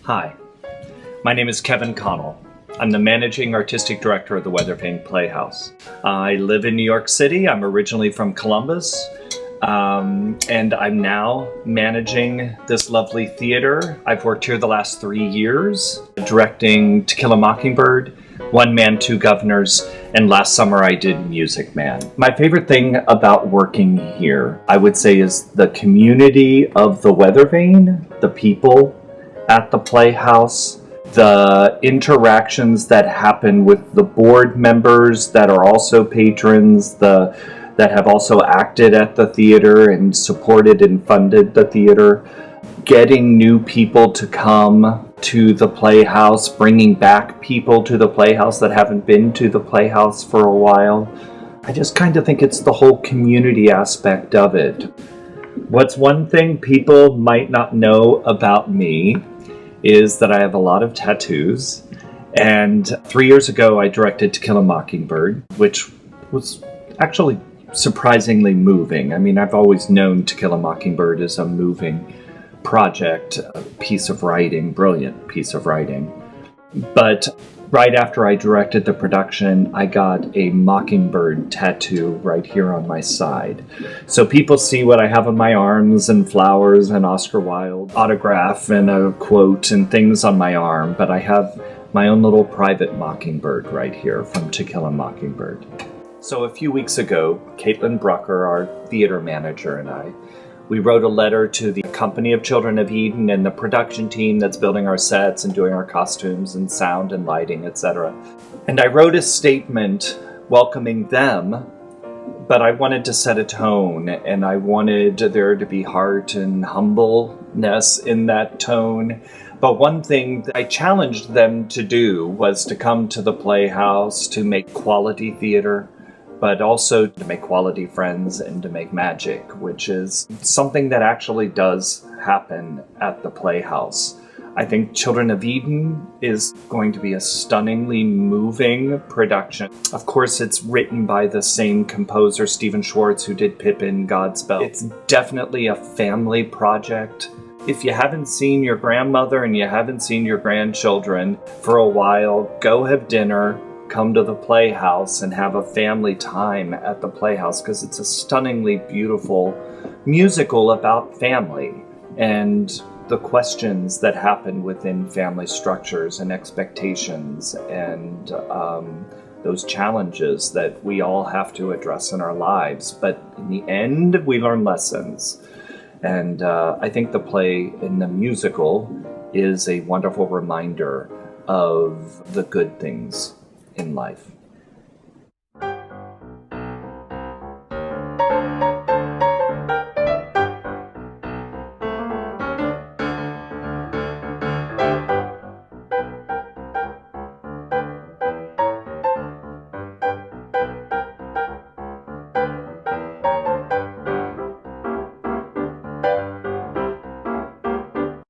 Hi, my name is Kevin Connell. I'm the Managing Artistic Director of the Weathervane Playhouse. I live in New York City. I'm originally from Columbus, and I'm now managing this lovely theater. I've worked here the last 3 years, directing To Kill a Mockingbird, One Man, Two Governors, and last summer I did Music Man. My favorite thing about working here, I would say, is the community of the Weathervane, the people at the Playhouse, the interactions that happen with the board members that are also patrons, that have also acted at the theater and supported and funded the theater, getting new people to come to the Playhouse, bringing back people to the Playhouse that haven't been to the Playhouse for a while. I just kind of think it's the whole community aspect of it. What's one thing people might not know about me is that I have a lot of tattoos. And 3 years ago, I directed To Kill a Mockingbird, which was actually surprisingly moving. I mean, I've always known To Kill a Mockingbird is a moving project, a piece of writing, brilliant piece of writing. But right after I directed the production, I got a mockingbird tattoo right here on my side. So people see what I have on my arms and flowers and Oscar Wilde autograph and a quote and things on my arm, but I have my own little private mockingbird right here from To Kill a Mockingbird. So a few weeks ago, Caitlin Brucker, our theater manager, and we wrote a letter to the Company of Children of Eden and the production team that's building our sets and doing our costumes and sound and lighting, etc. And I wrote a statement welcoming them, but I wanted to set a tone, and I wanted there to be heart and humbleness in that tone. But one thing that I challenged them to do was to come to the Playhouse to make quality theater, but also to make quality friends and to make magic, which is something that actually does happen at the Playhouse. I think Children of Eden is going to be a stunningly moving production. Of course, it's written by the same composer, Stephen Schwartz, who did Pippin, Godspell. It's definitely a family project. If you haven't seen your grandmother and you haven't seen your grandchildren for a while, go have dinner, come to the Playhouse and have a family time at the Playhouse, because it's a stunningly beautiful musical about family and the questions that happen within family structures and expectations and those challenges that we all have to address in our lives. But in the end, we learn lessons. And I think the play in the musical is a wonderful reminder of the good things in life.